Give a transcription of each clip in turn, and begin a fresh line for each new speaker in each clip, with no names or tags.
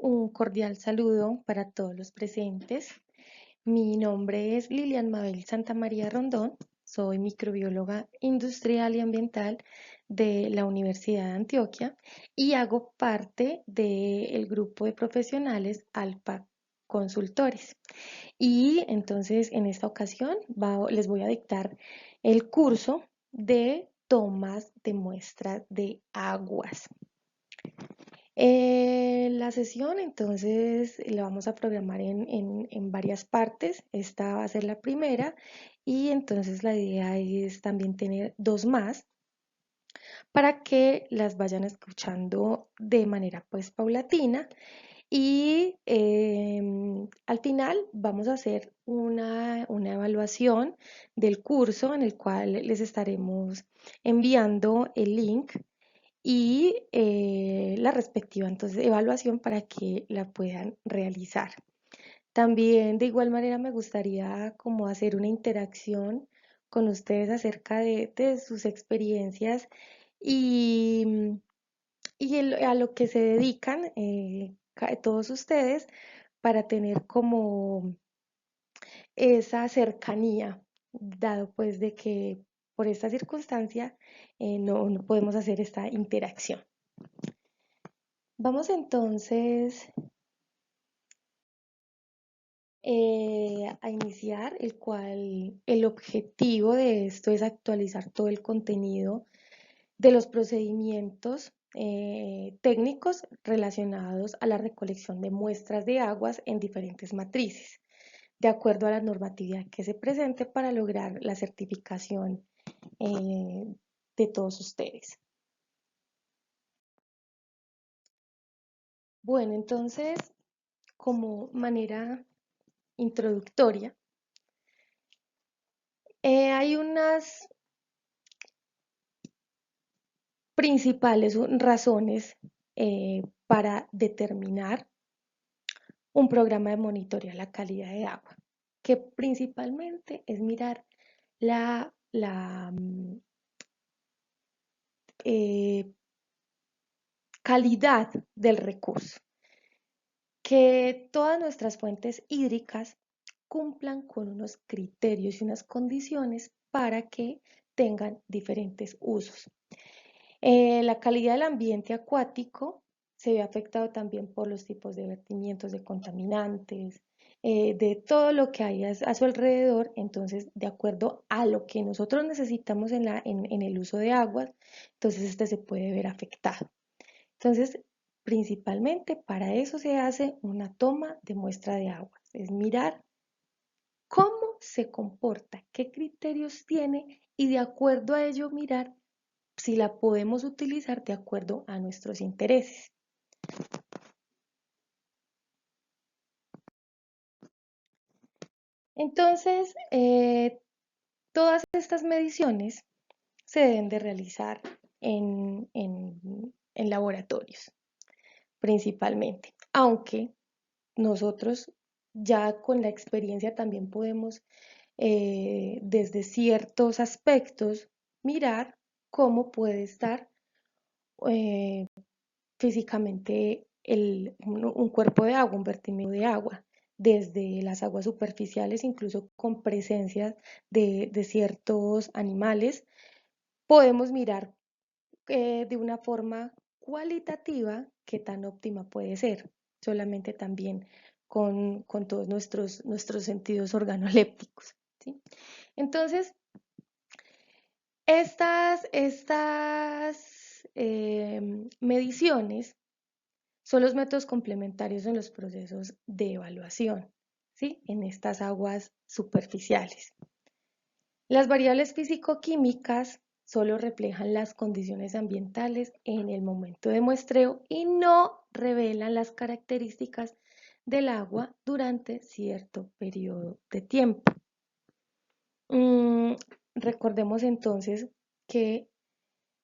Un cordial saludo para todos los presentes. Mi nombre es Lilian Mabel Santamaría Rondón. Soy microbióloga industrial y ambiental de la Universidad de Antioquia y hago parte del grupo de profesionales Alpa Consultores. Y entonces en esta ocasión les voy a dictar el curso de tomas de muestras de aguas. La sesión entonces la vamos a programar en varias partes. Esta va a ser la primera y entonces la idea es también tener dos más para que las vayan escuchando de manera pues paulatina y al final vamos a hacer una evaluación del curso en el cual les estaremos enviando el link y la respectiva entonces evaluación para que la puedan realizar. También de igual manera me gustaría como hacer una interacción con ustedes acerca de sus experiencias y, a lo que se dedican todos ustedes para tener como esa cercanía, dado pues de que por esta circunstancia no podemos hacer esta interacción. Vamos entonces a iniciar, el cual el objetivo de esto es actualizar todo el contenido de los procedimientos técnicos relacionados a la recolección de muestras de aguas en diferentes matrices, de acuerdo a la normatividad que se presente para lograr la certificación eh, de todos ustedes. Bueno, entonces, como manera introductoria, hay unas principales razones para determinar un programa de monitoreo a la calidad de agua, que principalmente es mirar la eh, calidad del recurso, que todas nuestras fuentes hídricas cumplan con unos criterios y unas condiciones para que tengan diferentes usos. La calidad del ambiente acuático se ve afectado también por los tipos de vertimientos de contaminantes, de todo lo que hay a su alrededor. Entonces, de acuerdo a lo que nosotros necesitamos en el uso de aguas, entonces este se puede ver afectado. Entonces, principalmente para eso se hace una toma de muestra de aguas, es mirar cómo se comporta, qué criterios tiene y de acuerdo a ello mirar si la podemos utilizar de acuerdo a nuestros intereses. Entonces, todas estas mediciones se deben de realizar en laboratorios, principalmente, aunque nosotros ya con la experiencia también podemos, desde ciertos aspectos, mirar cómo puede estar eh, físicamente un cuerpo de agua, un vertimiento de agua, desde las aguas superficiales, incluso con presencia de ciertos animales, podemos mirar de una forma cualitativa qué tan óptima puede ser, solamente también con todos nuestros sentidos organolépticos, ¿sí? Entonces, estas mediciones son los métodos complementarios en los procesos de evaluación, ¿sí? En estas aguas superficiales. Las variables físico-químicas solo reflejan las condiciones ambientales en el momento de muestreo y no revelan las características del agua durante cierto periodo de tiempo. Mm, Recordemos entonces que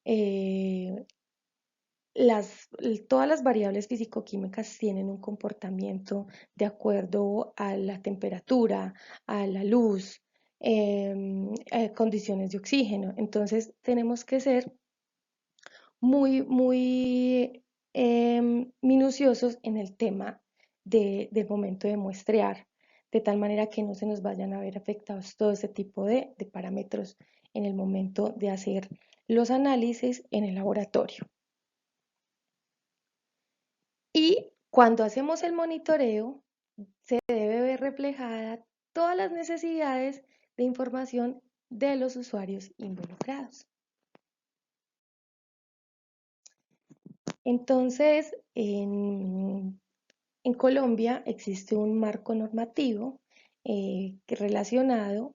eh, todas las variables físico-químicas tienen un comportamiento de acuerdo a la temperatura, a la luz, condiciones de oxígeno. Entonces tenemos que ser muy minuciosos en el tema del momento de muestrear, de tal manera que no se nos vayan a ver afectados todo ese tipo de parámetros en el momento de hacer los análisis en el laboratorio. Y cuando hacemos el monitoreo, se debe ver reflejada todas las necesidades de información de los usuarios involucrados. Entonces, en Colombia existe un marco normativo relacionado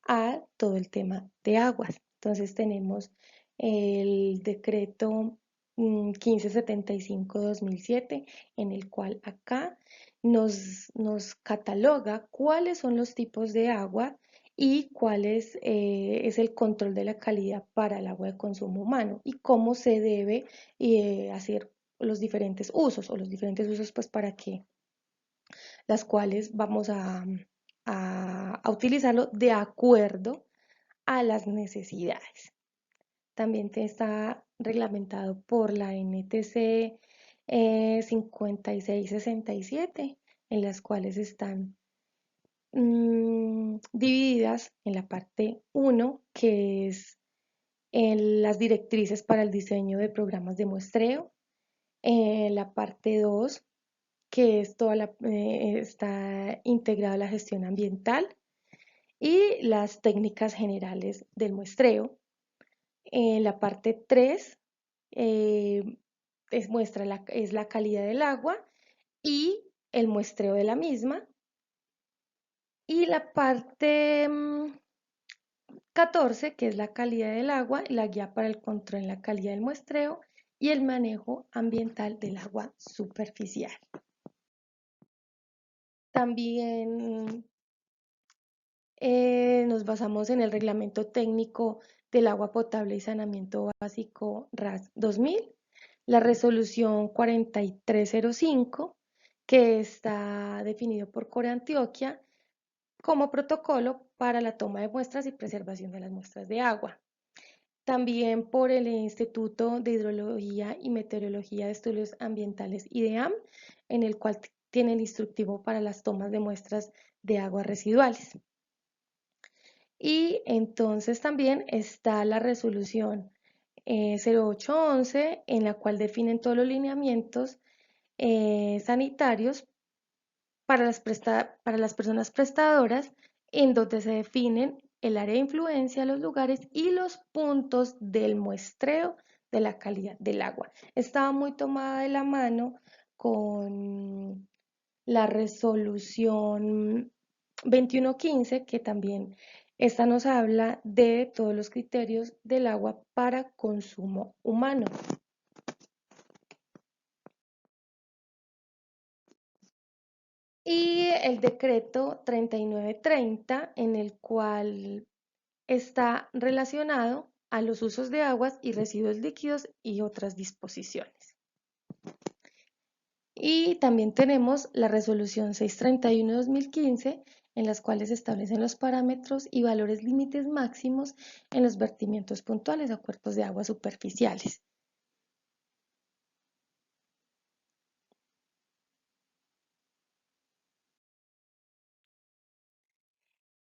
a todo el tema de aguas. Entonces tenemos el decreto 1575-2007, en el cual acá nos cataloga cuáles son los tipos de agua y cuál es el control de la calidad para el agua de consumo humano y cómo se debe hacer los diferentes usos o los diferentes usos pues para que las cuales vamos a utilizarlo de acuerdo a las necesidades. También está reglamentado por la NTC 5667, en las cuales están divididas en la parte 1, que es en las directrices para el diseño de programas de muestreo, en la parte 2, que es está integrada la gestión ambiental y las técnicas generales del muestreo. En la parte 3 es la calidad del agua y el muestreo de la misma. Y la parte 14, que es la calidad del agua, la guía para el control en la calidad del muestreo y el manejo ambiental del agua superficial. También nos basamos en el Reglamento Técnico del Agua Potable y Saneamiento Básico RAS 2000, la resolución 4305, que está definido por Corantioquia como protocolo para la toma de muestras y preservación de las muestras de agua. También por el Instituto de Hidrología y Meteorología de Estudios Ambientales IDEAM, en el cual tiene el instructivo para las tomas de muestras de aguas residuales. Y entonces también está la resolución 0811, en la cual definen todos los lineamientos sanitarios para las personas prestadoras, en donde se definen el área de influencia, los lugares y los puntos del muestreo de la calidad del agua. Estaba muy tomada de la mano con la resolución 2115, que también esta nos habla de todos los criterios del agua para consumo humano. Y el decreto 3930, en el cual está relacionado a los usos de aguas y residuos líquidos y otras disposiciones. Y también tenemos la resolución 631-2015, en las cuales se establecen los parámetros y valores límites máximos en los vertimientos puntuales a cuerpos de agua superficiales.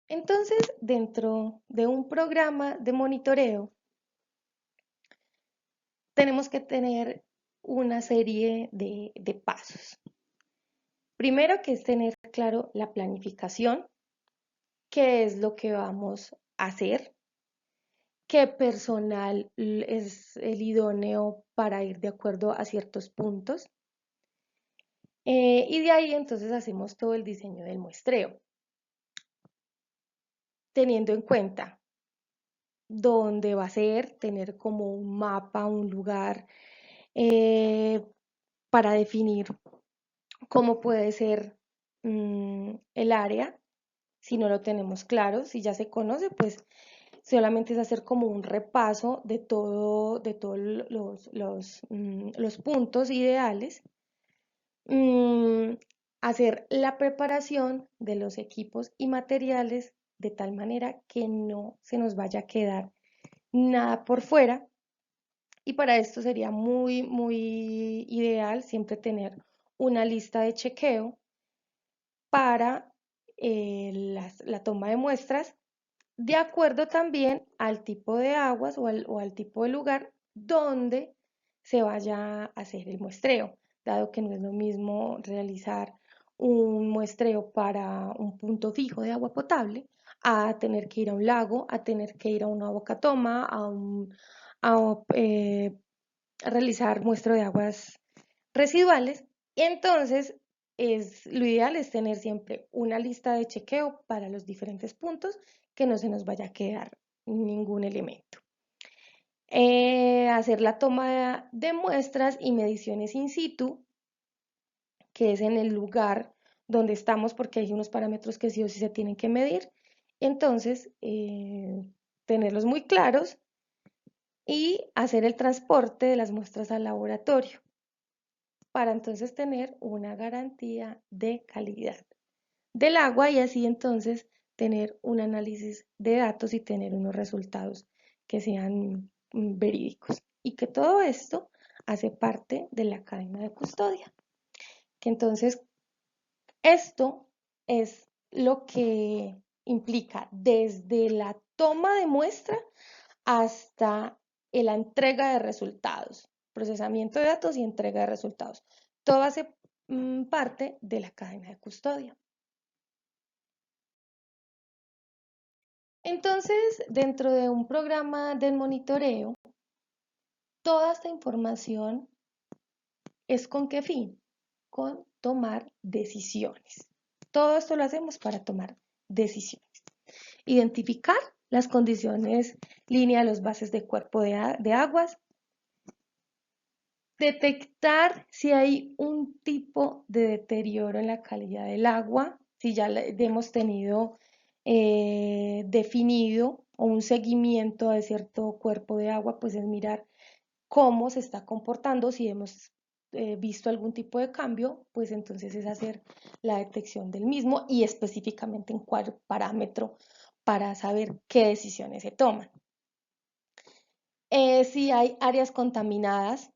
Entonces, dentro de un programa de monitoreo, tenemos que tener una serie de pasos. Primero, que es tener claro la planificación, qué es lo que vamos a hacer, qué personal es el idóneo para ir de acuerdo a ciertos puntos. Y de ahí entonces hacemos todo el diseño del muestreo, teniendo en cuenta dónde va a ser, tener como un mapa, un lugar para definir cómo puede ser el área. Si no lo tenemos claro, si ya se conoce, pues solamente es hacer como un repaso de todos los puntos ideales, hacer la preparación de los equipos y materiales de tal manera que no se nos vaya a quedar nada por fuera Y para esto sería muy ideal siempre tener una lista de chequeo para la toma de muestras, de acuerdo también al tipo de aguas o al tipo de lugar donde se vaya a hacer el muestreo, dado que no es lo mismo realizar un muestreo para un punto fijo de agua potable a tener que ir a un lago, a tener que ir a una bocatoma, a realizar muestreo de aguas residuales. Entonces, lo ideal es tener siempre una lista de chequeo para los diferentes puntos, que no se nos vaya a quedar ningún elemento. Hacer la toma de muestras y mediciones in situ, que es en el lugar donde estamos, porque hay unos parámetros que sí o sí se tienen que medir. Entonces, tenerlos muy claros y hacer el transporte de las muestras al laboratorio para entonces tener una garantía de calidad del agua y así entonces tener un análisis de datos y tener unos resultados que sean verídicos. Y que todo esto hace parte de la cadena de custodia. Que entonces esto es lo que implica desde la toma de muestra hasta la entrega de resultados, procesamiento de datos y entrega de resultados. Todo hace parte de la cadena de custodia. Entonces, dentro de un programa de monitoreo, toda esta información es ¿con qué fin? Con tomar decisiones. Todo esto lo hacemos para tomar decisiones. Identificar las condiciones línea de los bases de cuerpo de aguas, detectar si hay un tipo de deterioro en la calidad del agua, si ya hemos tenido definido o un seguimiento de cierto cuerpo de agua, pues es mirar cómo se está comportando, si hemos visto algún tipo de cambio, pues entonces es hacer la detección del mismo y específicamente en cuál parámetro para saber qué decisiones se toman. Si hay áreas contaminadas,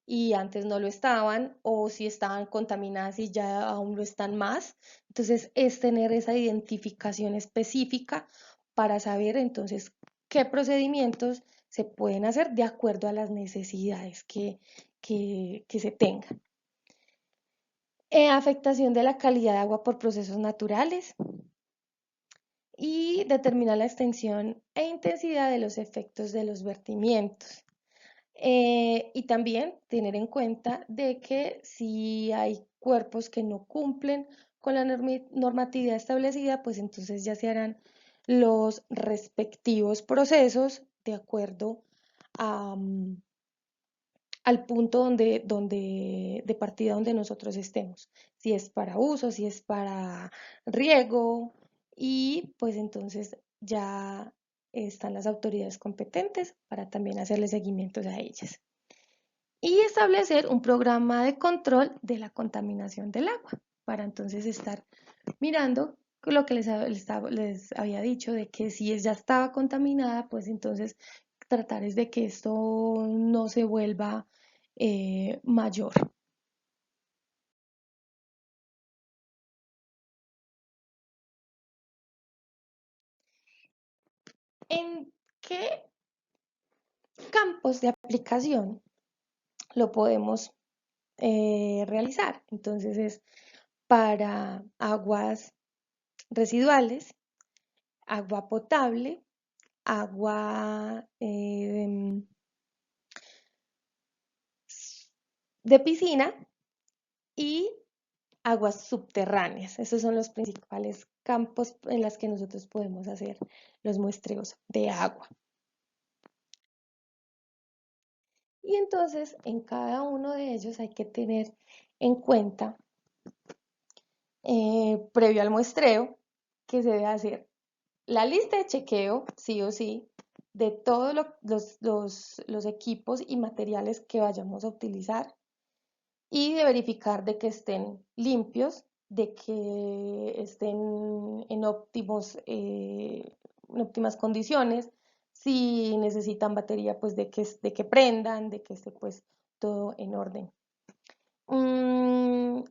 y antes no lo estaban, o si estaban contaminadas y ya aún lo están más. Entonces, es tener esa identificación específica para saber entonces qué procedimientos se pueden hacer de acuerdo a las necesidades que se tengan. Afectación de la calidad de agua por procesos naturales y determinar la extensión e intensidad de los efectos de los vertimientos. Y también tener en cuenta de que si hay cuerpos que no cumplen con la normatividad establecida, pues entonces ya se harán los respectivos procesos de acuerdo a, al punto de partida donde nosotros estemos. Si es para uso, si es para riego, y pues entonces ya están las autoridades competentes para también hacerle seguimientos a ellas y establecer un programa de control de la contaminación del agua, para entonces estar mirando lo que les había dicho, de que si ya estaba contaminada, pues entonces tratar es de que esto no se vuelva mayor. ¿En qué campos de aplicación lo podemos realizar? Entonces es para aguas residuales, agua potable, agua de piscina y aguas subterráneas. Esos son los principales campos en los que nosotros podemos hacer los muestreos de agua. Y entonces en cada uno de ellos hay que tener en cuenta, previo al muestreo, que se debe hacer la lista de chequeo, sí o sí, de todos los equipos y materiales que vayamos a utilizar y de verificar de que estén limpios, de que estén en óptimas condiciones, si necesitan batería, pues de que prendan, de que esté pues todo en orden. Mm,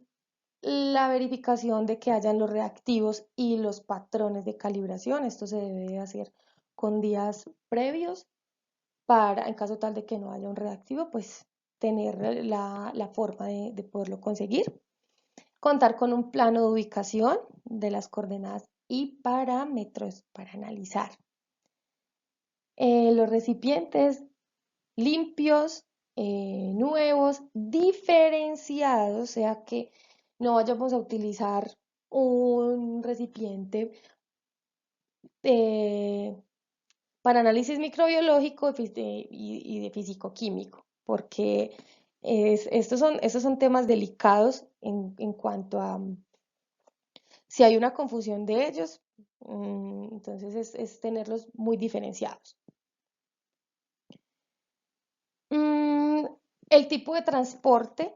la verificación de que hayan los reactivos y los patrones de calibración. Esto se debe de hacer con días previos para, en caso tal de que no haya un reactivo, pues tener la forma de poderlo conseguir. Contar con un plano de ubicación de las coordenadas y parámetros para analizar. Los recipientes limpios, nuevos, diferenciados, o sea que no vayamos a utilizar un recipiente eh, para análisis microbiológico y de físico-químico, porque estos son temas delicados en cuanto a si hay una confusión de ellos, entonces es tenerlos muy diferenciados. Mm, el tipo de transporte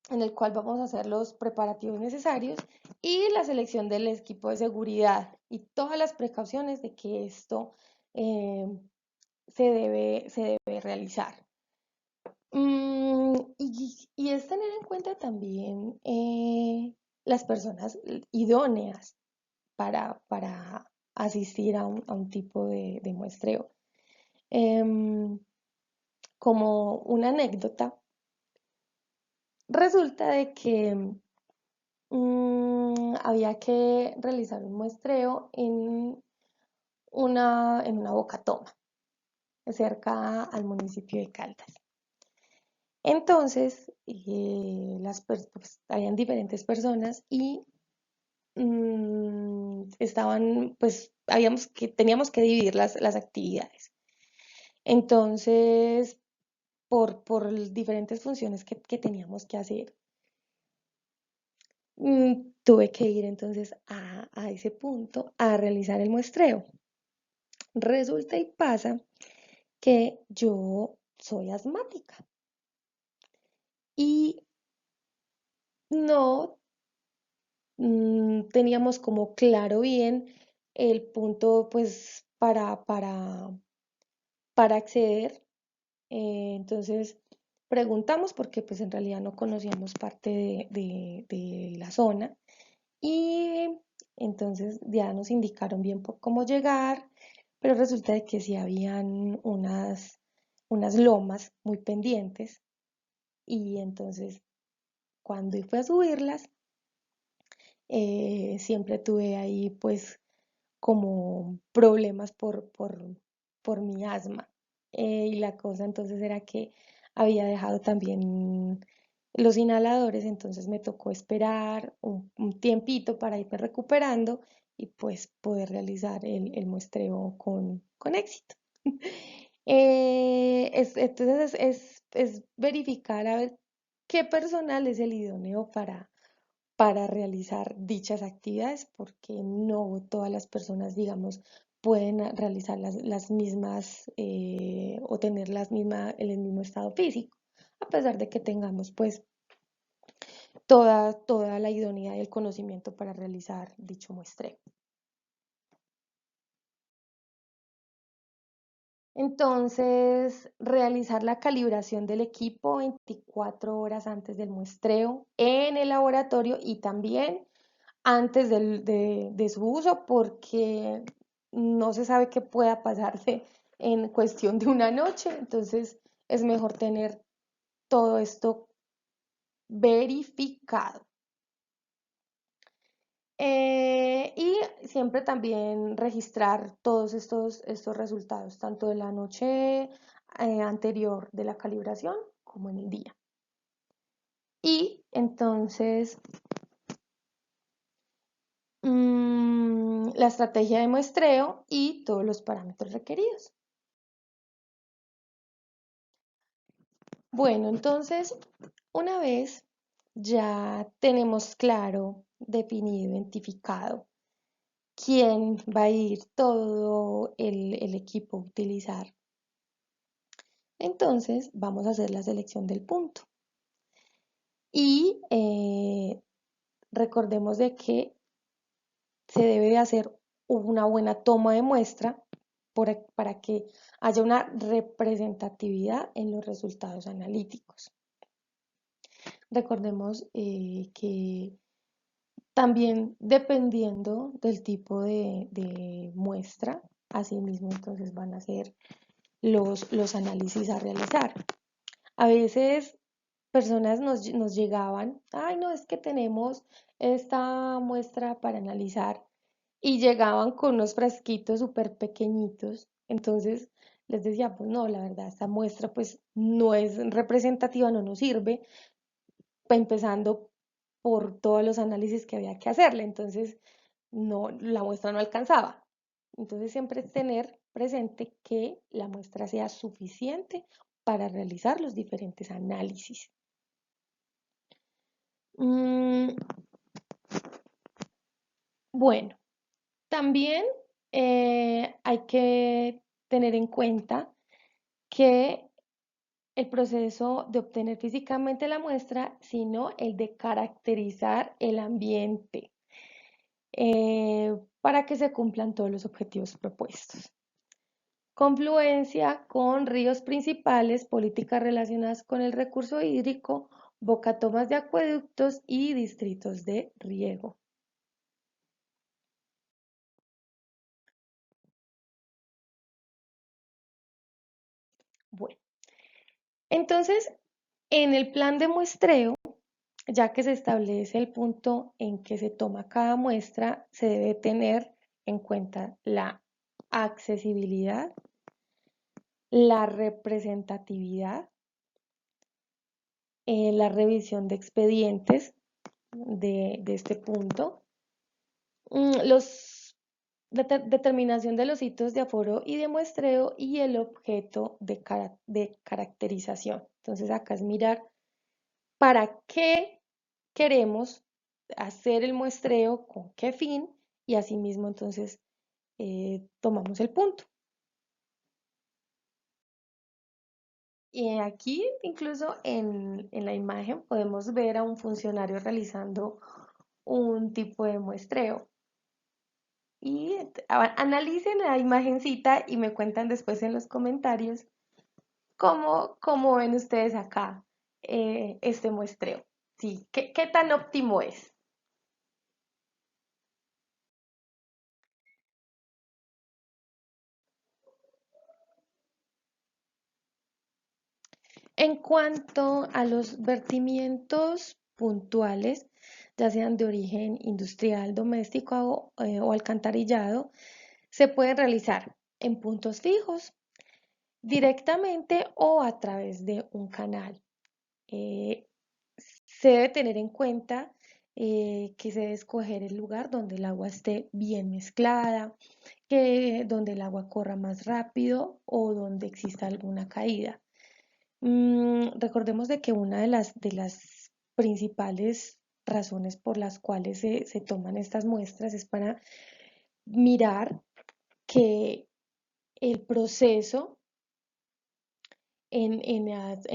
en el cual vamos a hacer los preparativos necesarios y la selección del equipo de seguridad y todas las precauciones de que esto eh, se debe realizar. Y es tener en cuenta también las personas idóneas para asistir a un tipo de muestreo. Em, como una anécdota, resulta de que había que realizar un muestreo en una bocatoma, cerca al municipio de Caldas. Entonces, pues, habían diferentes personas y estaban, pues, teníamos que dividir las actividades. Entonces, por diferentes funciones que teníamos que hacer, tuve que ir entonces a ese punto a realizar el muestreo. Resulta y pasa que yo soy asmática y no teníamos como claro bien el punto pues para acceder. Entonces preguntamos porque pues en realidad no conocíamos parte de la zona y entonces ya nos indicaron bien por cómo llegar, pero resulta de que sí habían unas lomas muy pendientes y entonces cuando fui a subirlas, siempre tuve ahí pues como problemas por mi asma. Y la cosa entonces era que había dejado también los inhaladores, entonces me tocó esperar un tiempito para irme recuperando y pues poder realizar el muestreo con éxito. Entonces es verificar a ver qué personal es el idóneo para realizar dichas actividades, porque no todas las personas, digamos, pueden realizar las mismas o tener el mismo estado físico, a pesar de que tengamos pues toda la idoneidad y el conocimiento para realizar dicho muestreo. Entonces, realizar la calibración del equipo 24 horas antes del muestreo en el laboratorio y también antes de su uso porque no se sabe qué pueda pasarse en cuestión de una noche, entonces es mejor tener todo esto verificado. Y siempre también registrar todos estos resultados, tanto de la noche anterior de la calibración como en el día. Y entonces la estrategia de muestreo y todos los parámetros requeridos. Bueno, entonces, una vez ya tenemos claro, definido, identificado quién va a ir todo el equipo a utilizar, entonces vamos a hacer la selección del punto. Y recordemos de que se debe de hacer una buena toma de muestra para que haya una representatividad en los resultados analíticos. Recordemos que también dependiendo del tipo de muestra, asimismo entonces van a ser los análisis a realizar. A veces personas nos llegaban, ay no, es que tenemos esta muestra para analizar y llegaban con unos frasquitos súper pequeñitos. Entonces les decía, pues no, la verdad, esta muestra pues no es representativa, no nos sirve, empezando por todos los análisis que había que hacerle. Entonces no, la muestra no alcanzaba. Entonces siempre es tener presente que la muestra sea suficiente para realizar los diferentes análisis. Mm, bueno, también hay que tener en cuenta que el proceso de obtener físicamente la muestra, sino el de caracterizar el ambiente para que se cumplan todos los objetivos propuestos. Confluencia con ríos principales, políticas relacionadas con el recurso hídrico, bocatomas de acueductos y distritos de riego. Bueno, entonces, en el plan de muestreo, ya que se establece el punto en que se toma cada muestra, se debe tener en cuenta la accesibilidad, la representatividad, la revisión de expedientes de este punto, los determinación de los hitos de aforo y de muestreo y el objeto de caracterización. Entonces acá es mirar para qué queremos hacer el muestreo, con qué fin y asimismo entonces tomamos el punto. Y aquí incluso en la imagen podemos ver a un funcionario realizando un tipo de muestreo. Y analicen la imagencita y me cuentan después en los comentarios cómo ven ustedes acá este muestreo. Sí, ¿qué tan óptimo es? En cuanto a los vertimientos puntuales, ya sean de origen industrial, doméstico o alcantarillado, se pueden realizar en puntos fijos, directamente o a través de un canal. Eh, Se debe tener en cuenta que se debe escoger el lugar donde el agua esté bien mezclada, que donde el agua corra más rápido o donde exista alguna caída. Recordemos de que una de las principales razones por las cuales se toman estas muestras es para mirar que el proceso en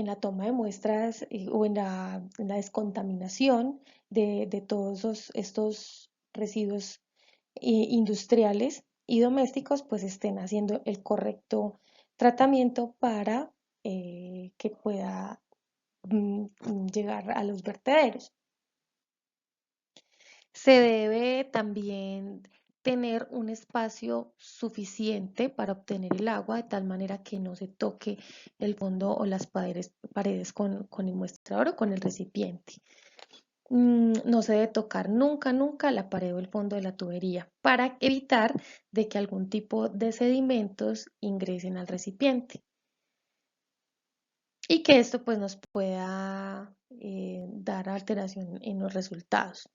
la toma de muestras o en la descontaminación de todos estos residuos industriales y domésticos, pues estén haciendo el correcto tratamiento para que pueda llegar a los vertederos. Se debe también tener un espacio suficiente para obtener el agua de tal manera que no se toque el fondo o las paredes con el muestrador o con el recipiente. No se debe tocar nunca, nunca la pared o el fondo de la tubería para evitar de que algún tipo de sedimentos ingresen al recipiente y que esto pues nos pueda dar alteración en los resultados.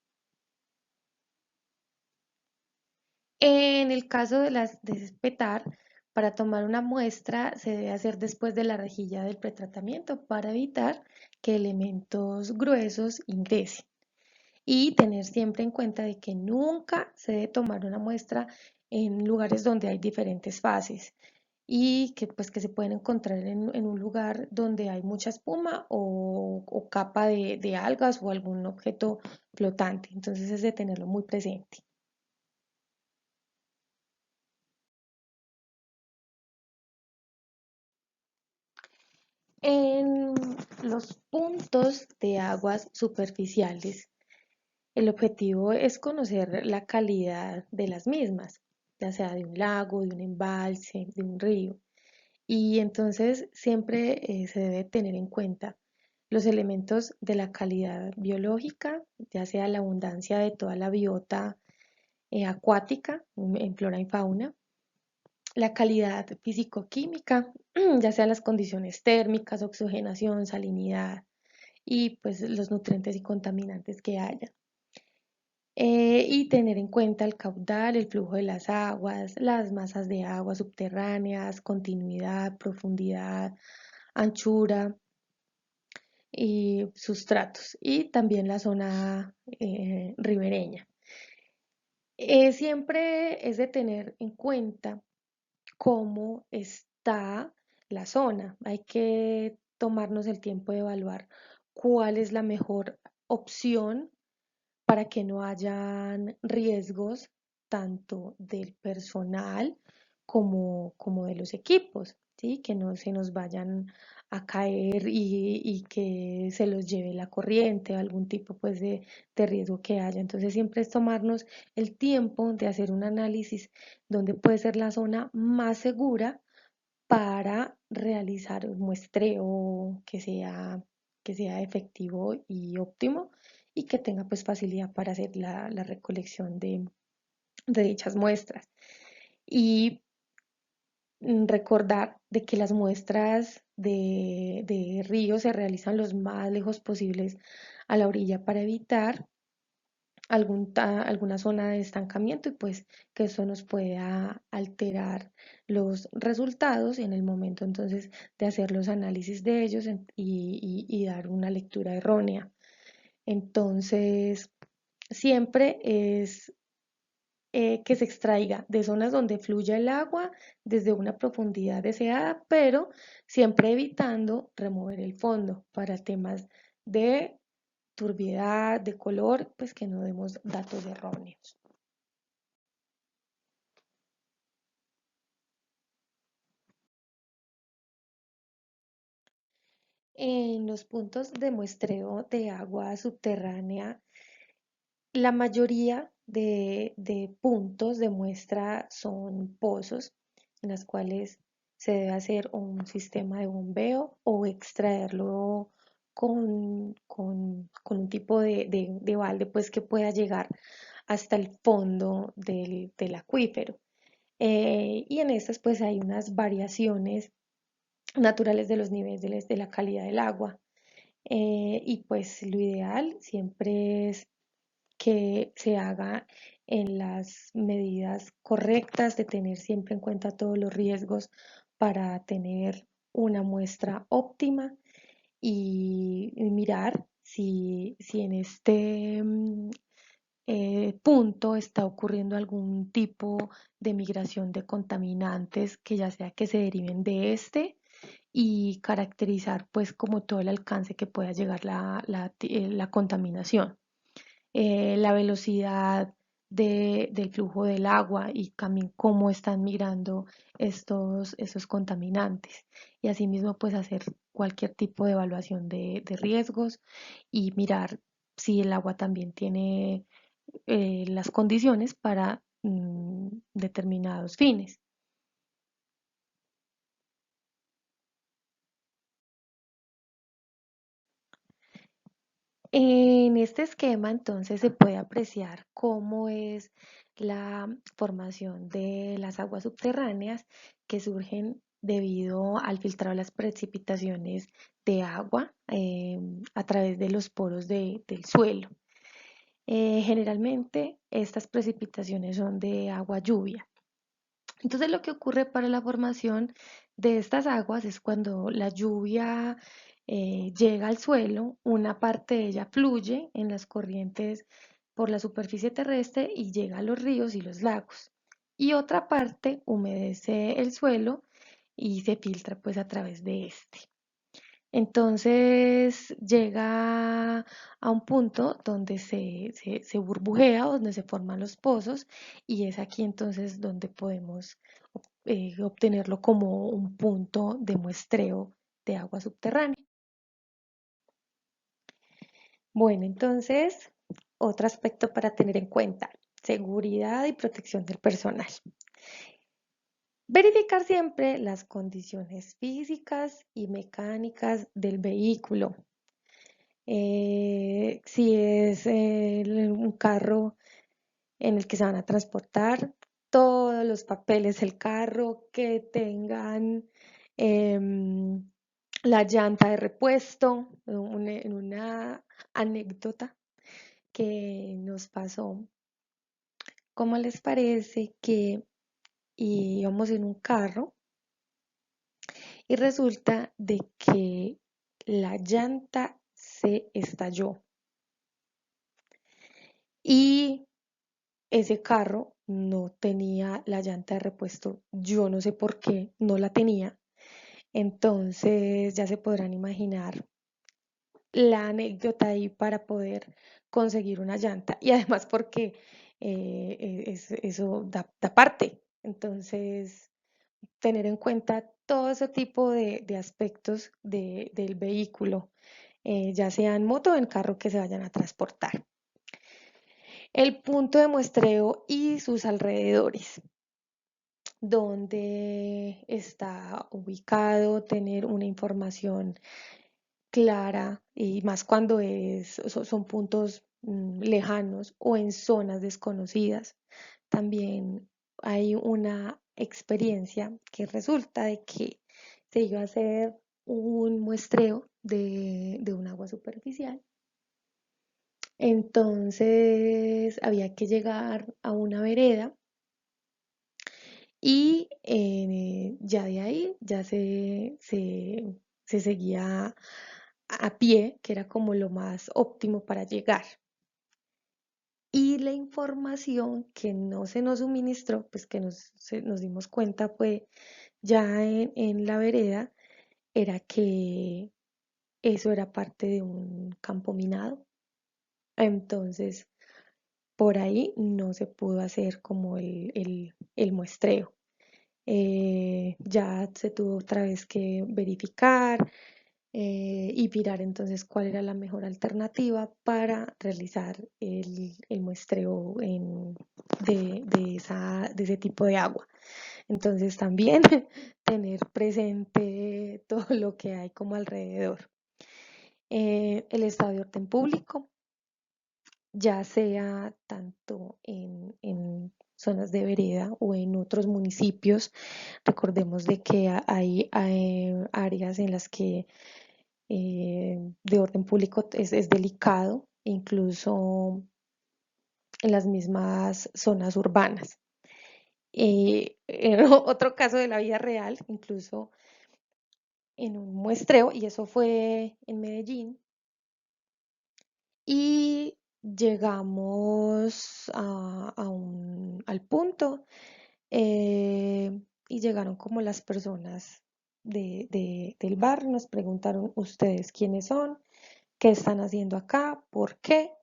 En el caso de despetar, para tomar una muestra se debe hacer después de la rejilla del pretratamiento para evitar que elementos gruesos ingresen y tener siempre en cuenta de que nunca se debe tomar una muestra en lugares donde hay diferentes fases y que pues que se pueden encontrar en un lugar donde hay mucha espuma o capa de algas o algún objeto flotante. Entonces es de tenerlo muy presente. En los puntos de aguas superficiales, el objetivo es conocer la calidad de las mismas, ya sea de un lago, de un embalse, de un río. Y entonces siempre se debe tener en cuenta los elementos de la calidad biológica, ya sea la abundancia de toda la biota acuática en flora y fauna, la calidad físico-química, ya sea las condiciones térmicas, oxigenación, salinidad y pues los nutrientes y contaminantes que haya. Y tener en cuenta el caudal, el flujo de las aguas, las masas de agua subterráneas, continuidad, profundidad, anchura y sustratos, y también la zona ribereña. Siempre es de tener en cuenta cómo está la zona. Hay que tomarnos el tiempo de evaluar cuál es la mejor opción para que no hayan riesgos tanto del personal como de los equipos, ¿sí? Que no se nos vayan a caer y que se los lleve la corriente o algún tipo pues de riesgo que haya. Entonces siempre es tomarnos el tiempo de hacer un análisis donde puede ser la zona más segura para realizar un muestreo que sea efectivo y óptimo y que tenga pues facilidad para hacer la recolección de dichas muestras. Y recordar de que las muestras de ríos se realizan los más lejos posibles a la orilla para evitar alguna zona de estancamiento y pues que eso nos pueda alterar los resultados en el momento entonces de hacer los análisis de ellos y dar una lectura errónea. Entonces, siempre es que se extraiga de zonas donde fluya el agua desde una profundidad deseada, pero siempre evitando remover el fondo para temas de turbiedad, de color, pues que no demos datos erróneos. En los puntos de muestreo de agua subterránea, la mayoría de puntos de muestra son pozos en los cuales se debe hacer un sistema de bombeo o extraerlo con un tipo de balde pues que pueda llegar hasta el fondo del acuífero. Y en estas pues hay unas variaciones naturales de los niveles de la calidad del agua. Y pues lo ideal siempre es que se haga en las medidas correctas, de tener siempre en cuenta todos los riesgos para tener una muestra óptima y mirar si en este punto está ocurriendo algún tipo de migración de contaminantes que ya sea que se deriven de este y caracterizar pues como todo el alcance que pueda llegar la contaminación. La velocidad del flujo del agua y también cómo están migrando estos contaminantes. Y asimismo, pues hacer cualquier tipo de evaluación de riesgos y mirar si el agua también tiene las condiciones para determinados fines. En este esquema, entonces, se puede apreciar cómo es la formación de las aguas subterráneas que surgen debido al filtrado de las precipitaciones de agua a través de los poros del suelo. Generalmente, estas precipitaciones son de agua lluvia. Entonces, lo que ocurre para la formación de estas aguas es cuando la lluvia llega al suelo, una parte de ella fluye en las corrientes por la superficie terrestre y llega a los ríos y los lagos. Y otra parte humedece el suelo y se filtra pues a través de este. Entonces llega a un punto donde se burbujea, donde se forman los pozos y es aquí entonces donde podemos obtenerlo como un punto de muestreo de agua subterránea. Bueno, entonces, otro aspecto para tener en cuenta, seguridad y protección del personal. Verificar siempre las condiciones físicas y mecánicas del vehículo. Si es un carro en el que se van a transportar, todos los papeles del carro que tengan em, la llanta de repuesto. En una anécdota que nos pasó, ¿cómo les parece que íbamos en un carro y resulta de que la llanta se estalló y ese carro no tenía la llanta de repuesto? Yo no sé por qué no la tenía. Entonces ya se podrán imaginar la anécdota ahí para poder conseguir una llanta y además porque eso da parte. Entonces, tener en cuenta todo ese tipo de aspectos del vehículo, ya sea en moto o en carro que se vayan a transportar. El punto de muestreo y sus alrededores, donde está ubicado, tener una información clara y más cuando son puntos lejanos o en zonas desconocidas. También hay una experiencia que resulta de que se iba a hacer un muestreo de un agua superficial. Entonces había que llegar a una vereda y ya de ahí ya se seguía a pie, que era como lo más óptimo para llegar. Y la información que no se nos suministró, pues que nos dimos cuenta fue ya en la vereda, era que eso era parte de un campo minado. Entonces, por ahí no se pudo hacer como el muestreo. Ya se tuvo otra vez que verificar y mirar entonces cuál era la mejor alternativa para realizar el muestreo de ese tipo de agua. Entonces también tener presente todo lo que hay como alrededor. El estado de orden público, ya sea tanto en zonas de vereda o en otros municipios. Recordemos de que hay áreas en las que de orden público es delicado, incluso en las mismas zonas urbanas. En otro caso de la vida real, incluso en un muestreo, y eso fue en Medellín, y llegamos al punto eh, y llegaron como las personas del bar, nos preguntaron ustedes quiénes son, qué están haciendo acá, por qué,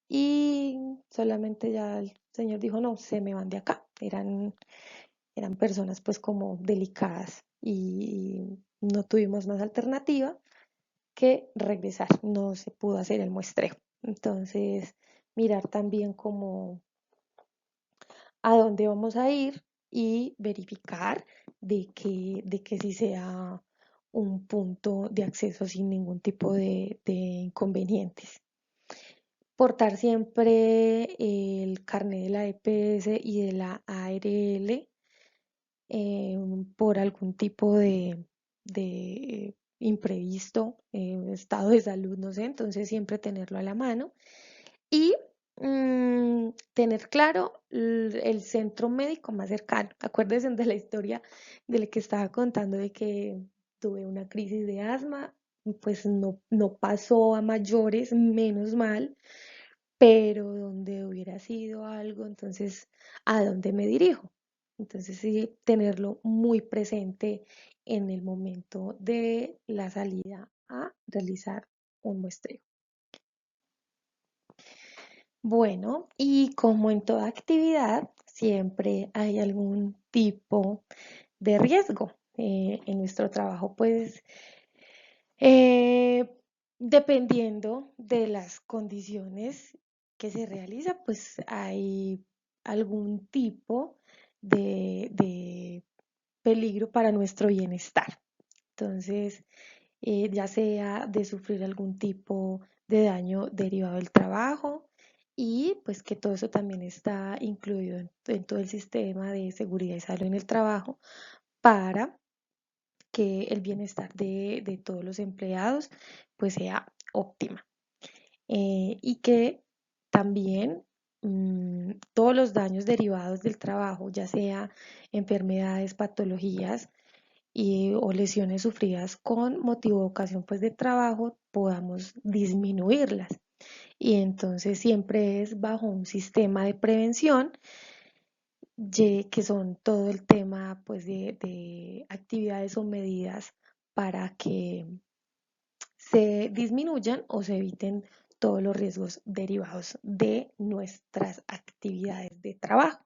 y solamente ya el señor dijo, no, se me van de acá. Eran personas pues como delicadas y no tuvimos más alternativa que regresar. No se pudo hacer el muestreo. Entonces, mirar también como a dónde vamos a ir y verificar de que sí sea un punto de acceso sin ningún tipo de inconvenientes. Portar siempre el carnet de la EPS y de la ARL por algún tipo de imprevisto, estado de salud, no sé, entonces siempre tenerlo a la mano y tener claro el centro médico más cercano. Acuérdense de la historia de la que estaba contando de que tuve una crisis de asma, pues no pasó a mayores, menos mal, pero donde hubiera sido algo, entonces, ¿a dónde me dirijo? Entonces, sí, tenerlo muy presente en el momento de la salida a realizar un muestreo. Bueno, y como en toda actividad, siempre hay algún tipo de riesgo. En nuestro trabajo, pues, Eh, Dependiendo de las condiciones que se realiza, pues hay algún tipo de peligro para nuestro bienestar. Entonces, ya sea de sufrir algún tipo de daño derivado del trabajo y pues que todo eso también está incluido en todo el sistema de seguridad y salud en el trabajo para que el bienestar de todos los empleados pues sea óptima. Y que también todos los daños derivados del trabajo, ya sea enfermedades, patologías o lesiones sufridas con motivo o ocasión pues de trabajo, podamos disminuirlas. Y entonces siempre es bajo un sistema de prevención, que son todo el tema pues de actividades o medidas para que se disminuyan o se eviten todos los riesgos derivados de nuestras actividades de trabajo.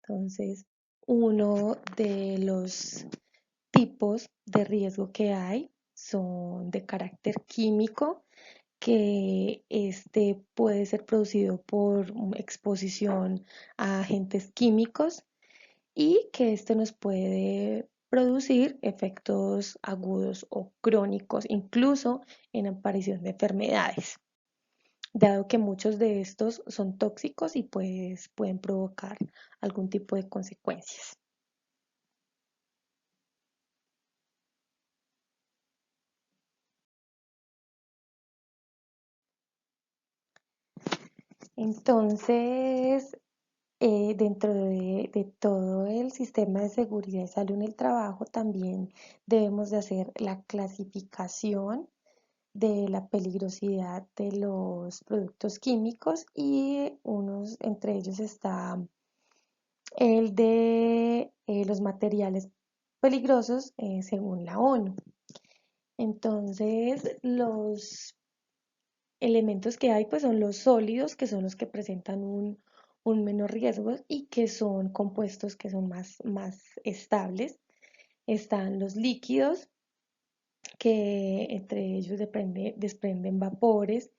Entonces, uno de los tipos de riesgo que hay son de carácter químico, que este puede ser producido por exposición a agentes químicos y que esto nos puede producir efectos agudos o crónicos, incluso en aparición de enfermedades, dado que muchos de estos son tóxicos y pues pueden provocar algún tipo de consecuencias. Entonces, dentro de todo el sistema de seguridad y salud en el trabajo, también debemos de hacer la clasificación de la peligrosidad de los productos químicos y entre ellos está el de los materiales peligrosos según la ONU. Entonces, los elementos que hay pues son los sólidos, que son los que presentan un menor riesgo y que son compuestos que son más estables. Están los líquidos, que entre ellos desprenden vapores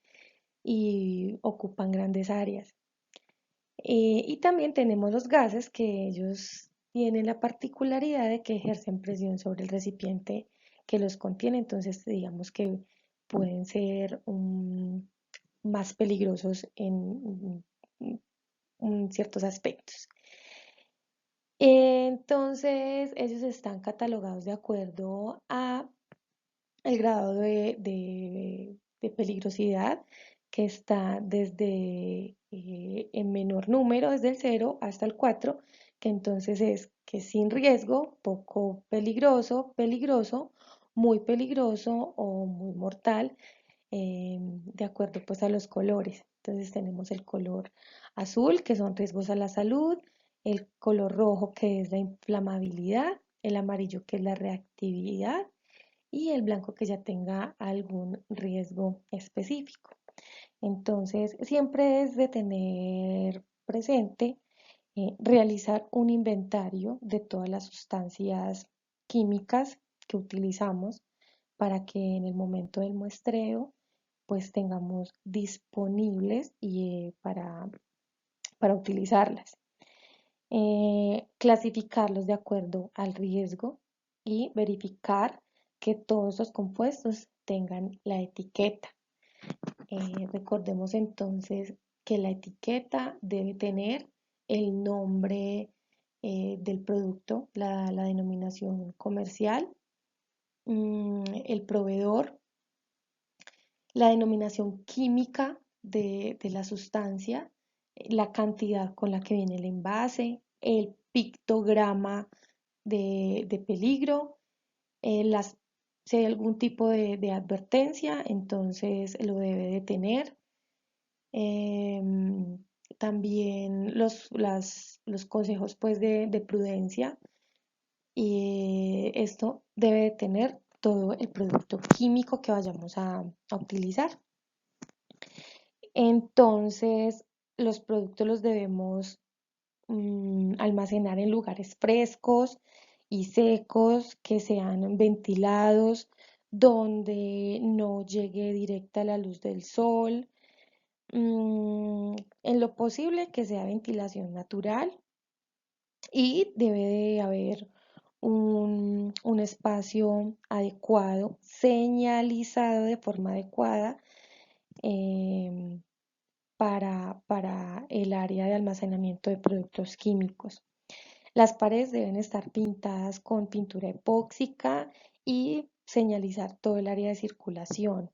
y ocupan grandes áreas. Y también tenemos los gases, que ellos tienen la particularidad de que ejercen presión sobre el recipiente que los contiene, entonces digamos que pueden ser más peligrosos en ciertos aspectos. Entonces, ellos están catalogados de acuerdo a el grado de peligrosidad, que está desde en menor número, desde el 0 hasta el 4, que entonces es que sin riesgo, poco peligroso, peligroso, muy peligroso o muy mortal, de acuerdo pues a los colores. Entonces tenemos el color azul, que son riesgos a la salud, el color rojo, que es la inflamabilidad, el amarillo, que es la reactividad, y el blanco, que ya tenga algún riesgo específico. Entonces, siempre es de tener presente realizar un inventario de todas las sustancias químicas que utilizamos para que en el momento del muestreo pues tengamos disponibles y para utilizarlas. Clasificarlos de acuerdo al riesgo y verificar que todos los compuestos tengan la etiqueta. Recordemos entonces que la etiqueta debe tener el nombre del producto, la denominación comercial, el proveedor, la denominación química de la sustancia, la cantidad con la que viene el envase, el pictograma de peligro, si hay algún tipo de advertencia, entonces lo debe de tener. Em, También los consejos pues de prudencia, y esto debe de tener todo el producto químico que vayamos a utilizar. Entonces, los productos los debemos almacenar en lugares frescos y secos, que sean ventilados, donde no llegue directa la luz del sol, en lo posible que sea ventilación natural y debe de haber un espacio adecuado, señalizado de forma adecuada em, para el área de almacenamiento de productos químicos. Las paredes deben estar pintadas con pintura epóxica y señalizar todo el área de circulación.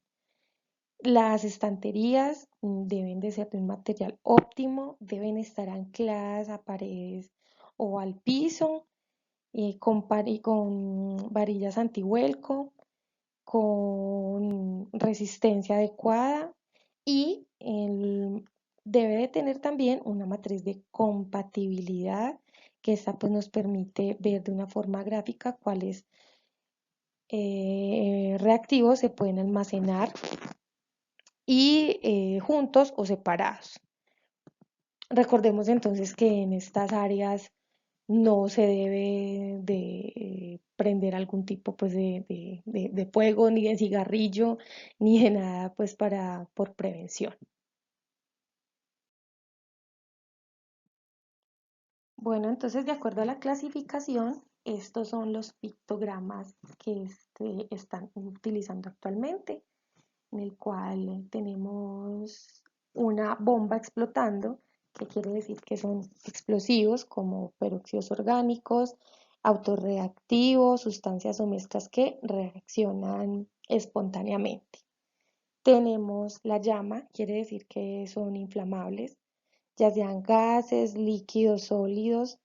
Las estanterías deben de ser de un material óptimo, deben estar ancladas a paredes o al piso, con varillas antivuelco, con resistencia adecuada y debe de tener también una matriz de compatibilidad, que esta pues nos permite ver de una forma gráfica cuáles reactivos se pueden almacenar y juntos o separados. Recordemos entonces que en estas áreas no se debe de prender algún tipo pues de fuego, ni de cigarrillo, ni de nada pues por prevención. Bueno, entonces de acuerdo a la clasificación, estos son los pictogramas que están utilizando actualmente, en el cual tenemos una bomba explotando, que quiere decir que son explosivos como peróxidos orgánicos, autorreactivos, sustancias o mezclas que reaccionan espontáneamente. Tenemos la llama, quiere decir que son inflamables, ya sean gases, líquidos, sólidos,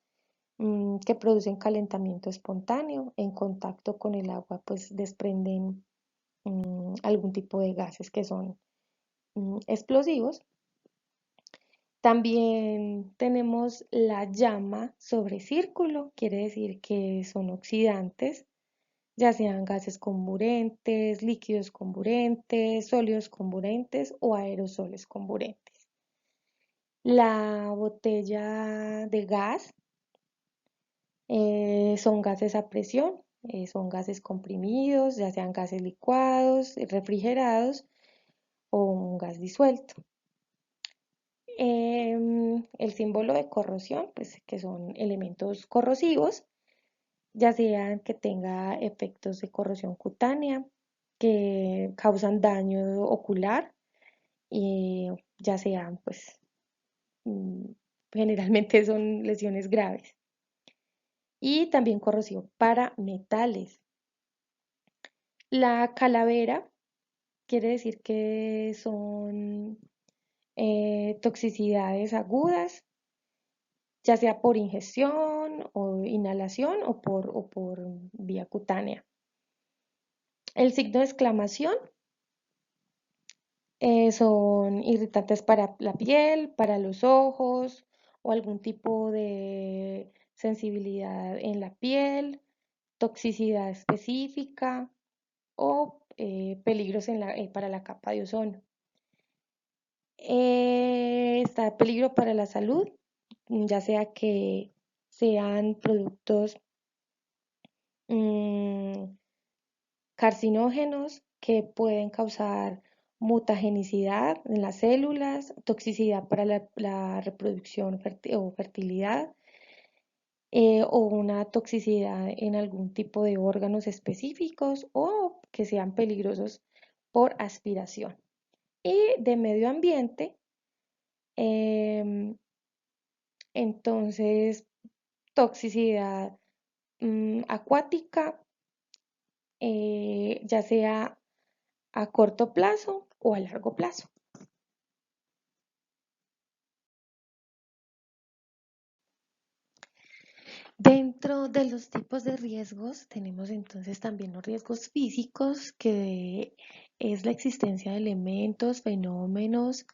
que producen calentamiento espontáneo. En contacto con el agua, pues desprenden algún tipo de gases que son explosivos. También tenemos la llama sobre círculo, quiere decir que son oxidantes, ya sean gases comburentes, líquidos comburentes, sólidos comburentes o aerosoles comburentes. La botella de gas son gases a presión, son gases comprimidos, ya sean gases licuados, refrigerados o un gas disuelto. El símbolo de corrosión, pues que son elementos corrosivos, ya sean que tenga efectos de corrosión cutánea, que causan daño ocular, ya sean, pues, mm, generalmente son lesiones graves. Y también corrosivo para metales. La calavera quiere decir que son toxicidades agudas, ya sea por ingestión o inhalación o por vía cutánea. El signo de exclamación son irritantes para la piel, para los ojos o algún tipo de sensibilidad en la piel, toxicidad específica o peligros para la capa de ozono. Está peligro para la salud, ya sea que sean productos mm, carcinógenos que pueden causar mutagenicidad en las células, toxicidad para la reproducción o fertilidad, o una toxicidad en algún tipo de órganos específicos o que sean peligrosos por aspiración. Y de medio ambiente, em, entonces, toxicidad acuática, ya sea a corto plazo o a largo plazo. Dentro de los tipos de riesgos tenemos entonces también los riesgos físicos, que es la existencia de elementos, fenómenos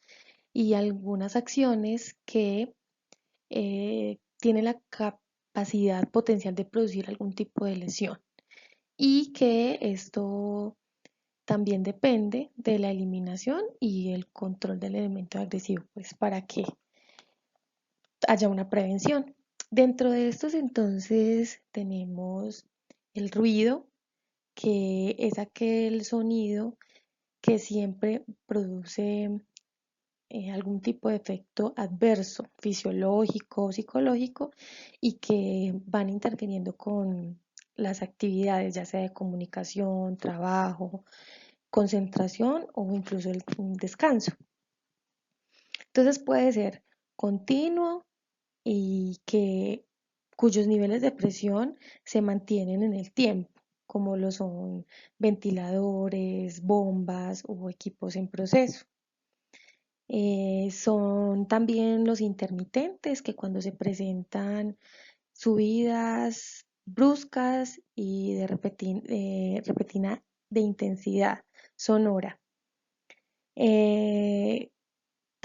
y algunas acciones que tienen la capacidad potencial de producir algún tipo de lesión y que esto también depende de la eliminación y el control del elemento agresivo, pues para que haya una prevención. Dentro de estos entonces tenemos el ruido, que es aquel sonido que siempre produce algún tipo de efecto adverso, fisiológico o psicológico, y que van interviniendo con las actividades, ya sea de comunicación, trabajo, concentración o incluso el descanso. Entonces puede ser continuo y cuyos niveles de presión se mantienen en el tiempo, como lo son ventiladores, bombas o equipos en proceso. Son también los intermitentes, que cuando se presentan subidas bruscas y repentina de intensidad sonora. Eh,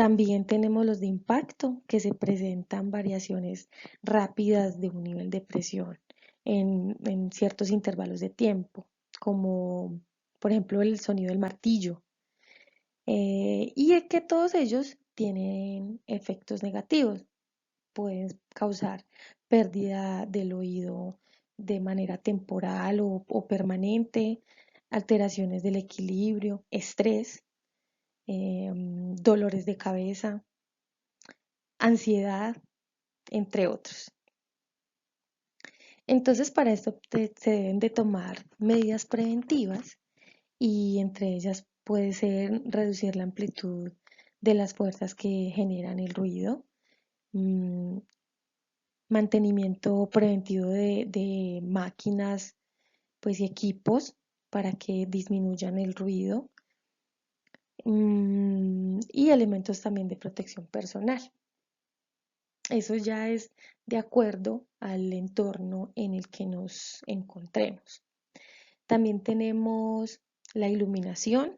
También tenemos los de impacto, que se presentan variaciones rápidas de un nivel de presión en ciertos intervalos de tiempo, como por ejemplo el sonido del martillo. Y es que todos ellos tienen efectos negativos, pueden causar pérdida del oído de manera temporal o permanente, alteraciones del equilibrio, estrés, dolores de cabeza, ansiedad, entre otros. Entonces, para esto se deben de tomar medidas preventivas y entre ellas puede ser reducir la amplitud de las fuerzas que generan el ruido, mm, mantenimiento preventivo de máquinas pues, y equipos para que disminuyan el ruido, y elementos también de protección personal. Eso ya es de acuerdo al entorno en el que nos encontremos. También tenemos la iluminación,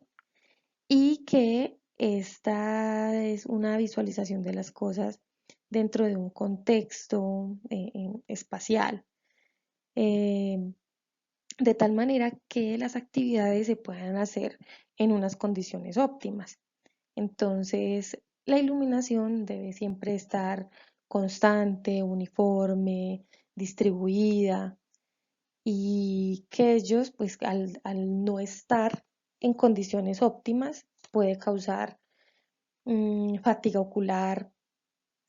y que esta es una visualización de las cosas dentro de un contexto espacial, eh, de tal manera que las actividades se puedan hacer en unas condiciones óptimas. Entonces, la iluminación debe siempre estar constante, uniforme, distribuida, y que ellos, pues al no estar en condiciones óptimas, puede causar fatiga ocular,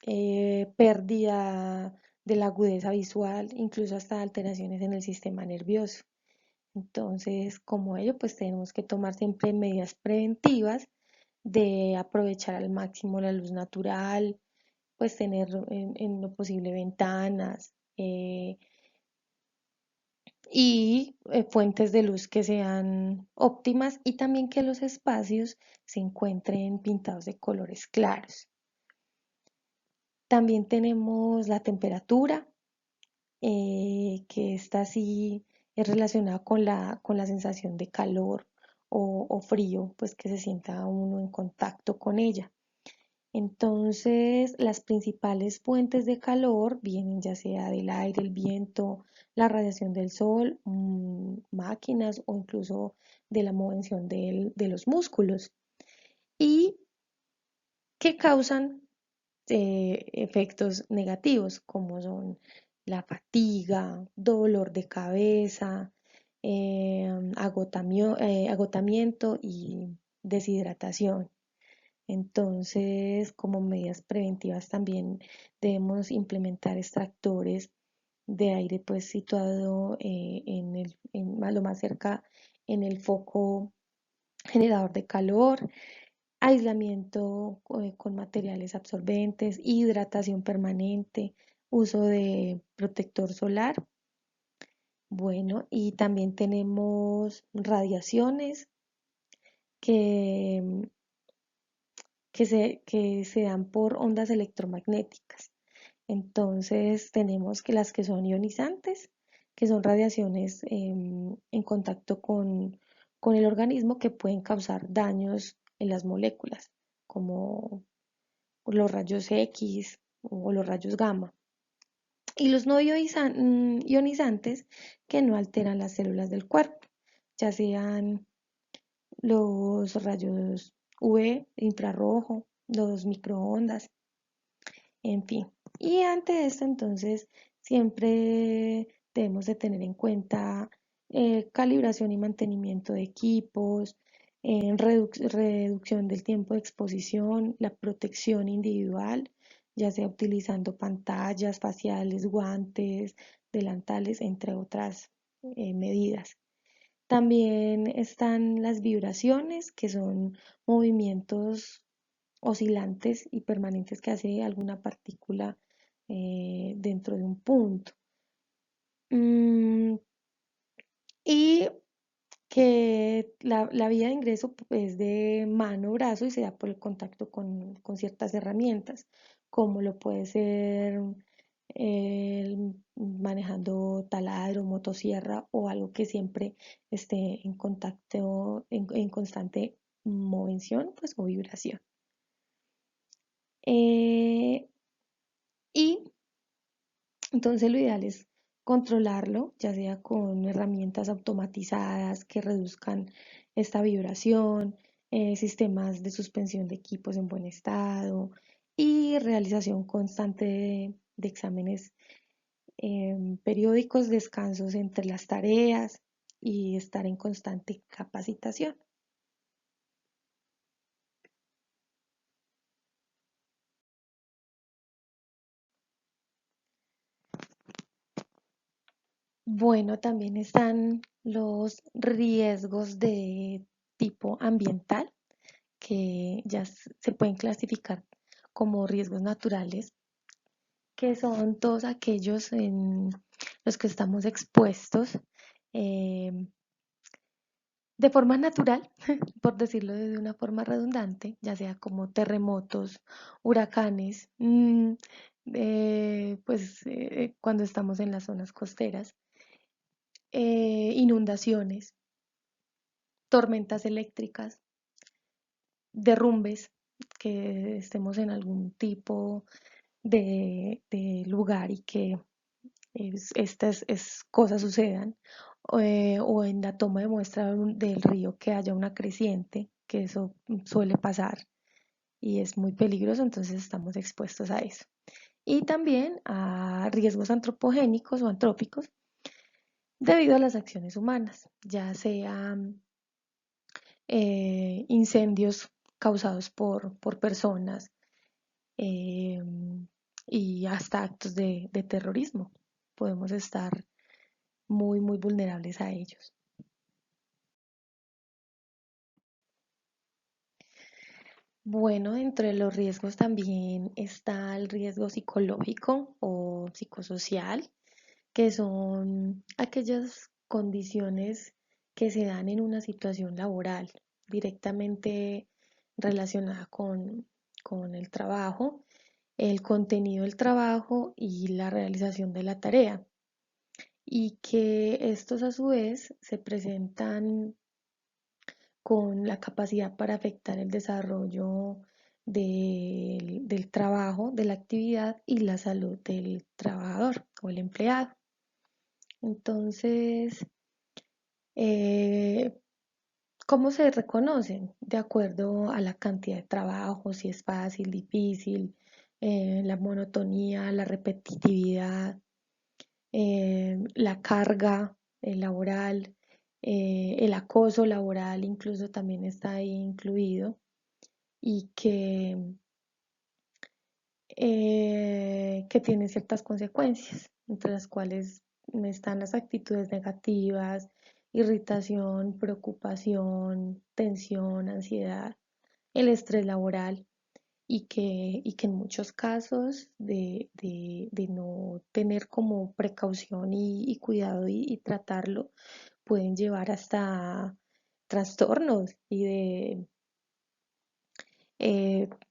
pérdida de la agudeza visual, incluso hasta alteraciones en el sistema nervioso. Entonces, como ello, pues tenemos que tomar siempre medidas preventivas de aprovechar al máximo la luz natural, pues tener en lo posible ventanas, y fuentes de luz que sean óptimas, y también que los espacios se encuentren pintados de colores claros. También tenemos la temperatura, que esta sí es relacionada con la sensación de calor o frío, pues que se sienta uno en contacto con ella. Entonces, las principales fuentes de calor vienen ya sea del aire, el viento, la radiación del sol, máquinas o incluso de la movención de los músculos, y que causan efectos negativos como son la fatiga, dolor de cabeza, agotamiento y deshidratación. Entonces, como medidas preventivas también debemos implementar extractores de aire pues situado lo más cerca en el foco generador de calor, aislamiento con materiales absorbentes, hidratación permanente, uso de protector solar. Bueno, y también tenemos radiaciones que que se dan por ondas electromagnéticas. Entonces tenemos que las que son ionizantes, que son radiaciones en contacto con el organismo, que pueden causar daños en las moléculas, como los rayos X o los rayos gamma. Y los no ionizantes, que no alteran las células del cuerpo, ya sean los rayos UV, infrarrojo, los microondas, en fin. Y ante esto, entonces, siempre debemos de tener en cuenta calibración y mantenimiento de equipos, reducción del tiempo de exposición, la protección individual, ya sea utilizando pantallas faciales, guantes, delantales, entre otras medidas. También están las vibraciones, que son movimientos oscilantes y permanentes que hace alguna partícula dentro de un punto. Mm, y que la vía de ingreso es de mano, brazo y se da por el contacto con ciertas herramientas, como lo puede ser manejando taladro, motosierra o algo que siempre esté en contacto, en constante movención, pues, o vibración. Eh, y entonces lo ideal es controlarlo, ya sea con herramientas automatizadas que reduzcan esta vibración, sistemas de suspensión de equipos en buen estado y realización constante de exámenes periódicos, descansos entre las tareas y estar en constante capacitación. Bueno, también están los riesgos de tipo ambiental, que ya se pueden clasificar como riesgos naturales, que son todos aquellos en los que estamos expuestos eh, de forma natural, por decirlo de una forma redundante, ya sea como terremotos, huracanes, cuando estamos en las zonas costeras, inundaciones, tormentas eléctricas, derrumbes, que estemos en algún tipo de lugar y que estas cosas sucedan, o en la toma de muestra del río que haya una creciente, que eso suele pasar y es muy peligroso, entonces estamos expuestos a eso. Y también a riesgos antropogénicos o antrópicos debido a las acciones humanas, ya sean incendios causados por personas, eh, y hasta actos de terrorismo. Podemos estar muy vulnerables a ellos. Bueno, entre los riesgos también está el riesgo psicológico o psicosocial, que son aquellas condiciones que se dan en una situación laboral directamente relacionada con el trabajo, el contenido del trabajo y la realización de la tarea. Y que estos a su vez se presentan con la capacidad para afectar el desarrollo del trabajo, de la actividad y la salud del trabajador o el empleado. Entonces, eh, ¿cómo se reconocen? De acuerdo a la cantidad de trabajo, si es fácil, difícil, la monotonía, la repetitividad, la carga laboral, el acoso laboral incluso también está ahí incluido y que tiene ciertas consecuencias, entre las cuales están las actitudes negativas, irritación, preocupación, tensión, ansiedad, el estrés laboral y que en muchos casos de no tener como precaución y cuidado y tratarlo, pueden llevar hasta trastornos y de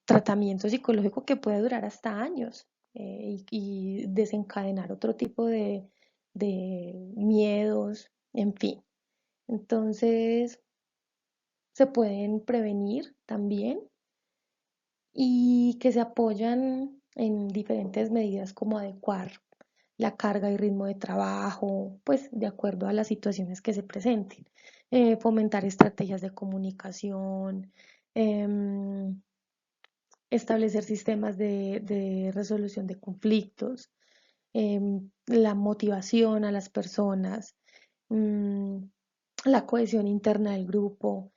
tratamiento psicológico que puede durar hasta años, y desencadenar otro tipo de miedos, en fin. Entonces, se pueden prevenir también y que se apoyan en diferentes medidas como adecuar la carga y ritmo de trabajo, pues de acuerdo a las situaciones que se presenten. Fomentar estrategias de comunicación, em, establecer sistemas de resolución de conflictos, la motivación a las personas, mm, la cohesión interna del grupo,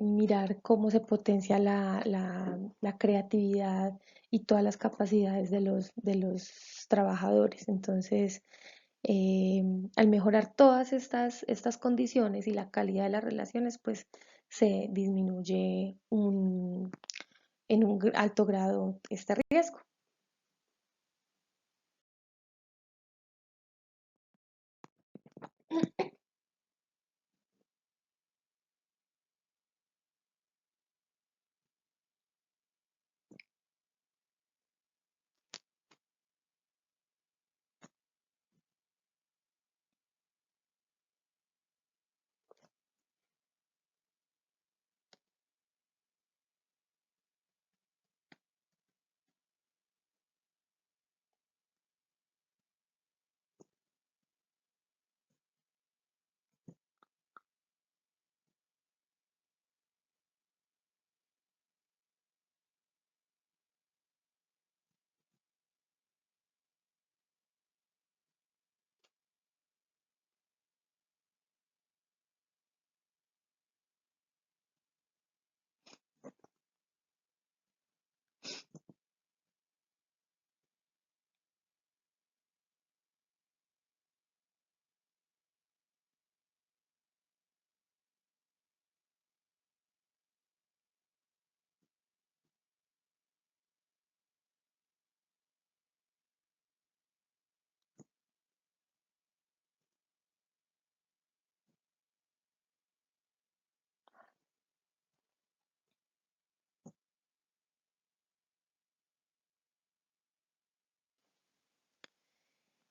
mirar cómo se potencia la creatividad y todas las capacidades de los trabajadores. Entonces, eh, al mejorar todas estas condiciones y la calidad de las relaciones, pues se disminuye en un alto grado este riesgo.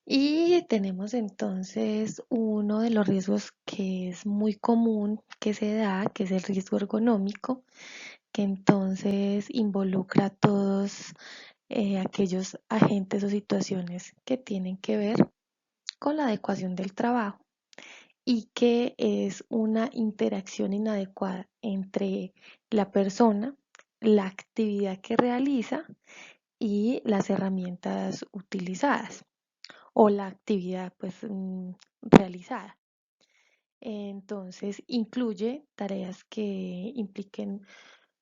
Y tenemos entonces uno de los riesgos que es muy común que se da, que es el riesgo ergonómico, que entonces involucra a todos aquellos agentes o situaciones que tienen que ver con la adecuación del trabajo y que es una interacción inadecuada entre la persona, la actividad que realiza y las herramientas utilizadas o la actividad pues realizada. Entonces, incluye tareas que impliquen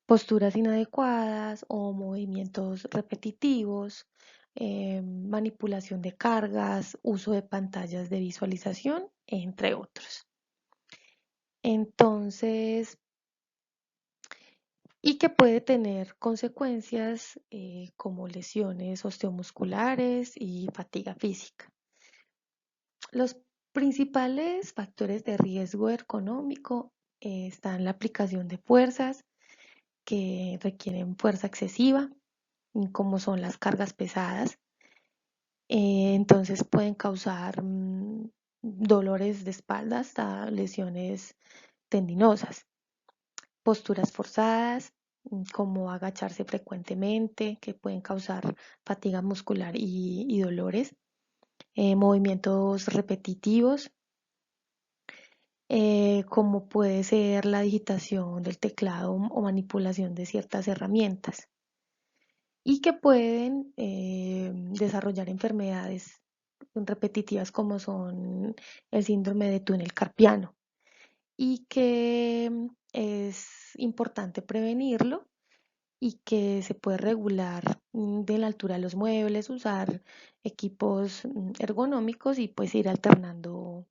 posturas inadecuadas o movimientos repetitivos, manipulación de cargas, uso de pantallas de visualización, entre otros. Entonces, y que puede tener consecuencias como lesiones osteomusculares y fatiga física. Los principales factores de riesgo ergonómico están la aplicación de fuerzas que requieren fuerza excesiva, como son las cargas pesadas. Entonces pueden causar dolores de espalda hasta lesiones tendinosas. Posturas forzadas, como agacharse frecuentemente, que pueden causar fatiga muscular y dolores. Movimientos repetitivos, como puede ser la digitación del teclado o manipulación de ciertas herramientas y que pueden desarrollar enfermedades repetitivas como son el síndrome de túnel carpiano y que es importante prevenirlo y que se puede regular de la altura de los muebles, usar equipos ergonómicos y pues ir alternando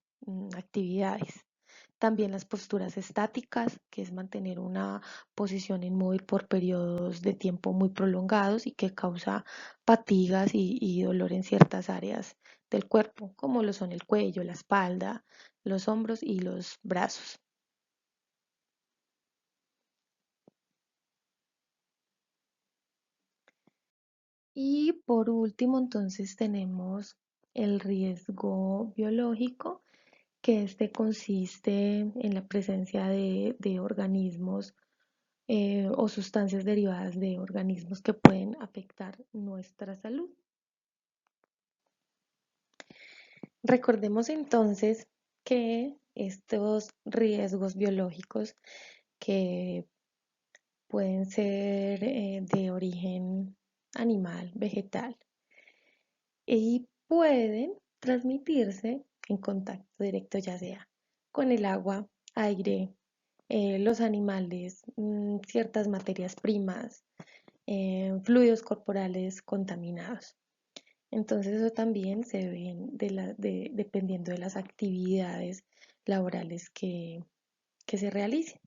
actividades. También las posturas estáticas, que es mantener una posición inmóvil por periodos de tiempo muy prolongados y que causa fatigas y dolor en ciertas áreas del cuerpo, como lo son el cuello, la espalda, los hombros y los brazos. Y por último, entonces tenemos el riesgo biológico, que este consiste en la presencia de organismos o sustancias derivadas de organismos que pueden afectar nuestra salud. Recordemos entonces que estos riesgos biológicos que pueden ser de origen animal, vegetal, y pueden transmitirse en contacto directo, ya sea con el agua, aire, los animales, ciertas materias primas, fluidos corporales contaminados. Entonces eso también se ve dependiendo de las actividades laborales que se realicen.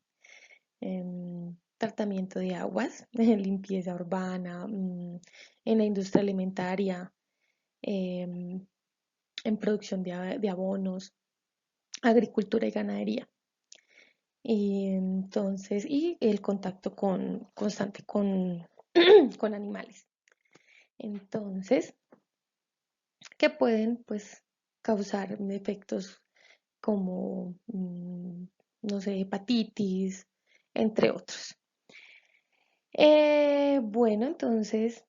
Tratamiento de aguas, limpieza urbana, en la industria alimentaria, em, en producción de abonos, agricultura y ganadería. Y entonces, y el contacto constante con animales. Entonces, que pueden pues causar efectos como, no sé, hepatitis, entre otros. Bueno, entonces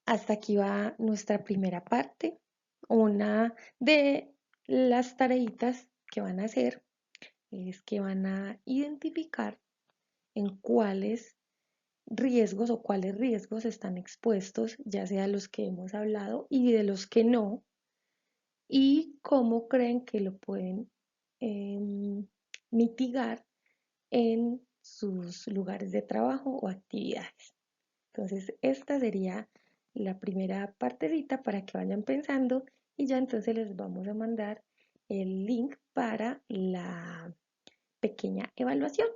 hasta aquí va nuestra primera parte. Una de las tareitas que van a hacer es que van a identificar en cuáles riesgos o cuáles riesgos están expuestos, ya sea los que hemos hablado y de los que no, y cómo creen que lo pueden mitigar en sus lugares de trabajo o actividades. Entonces, esta sería la primera partecita para que vayan pensando y ya entonces les vamos a mandar el link para la pequeña evaluación.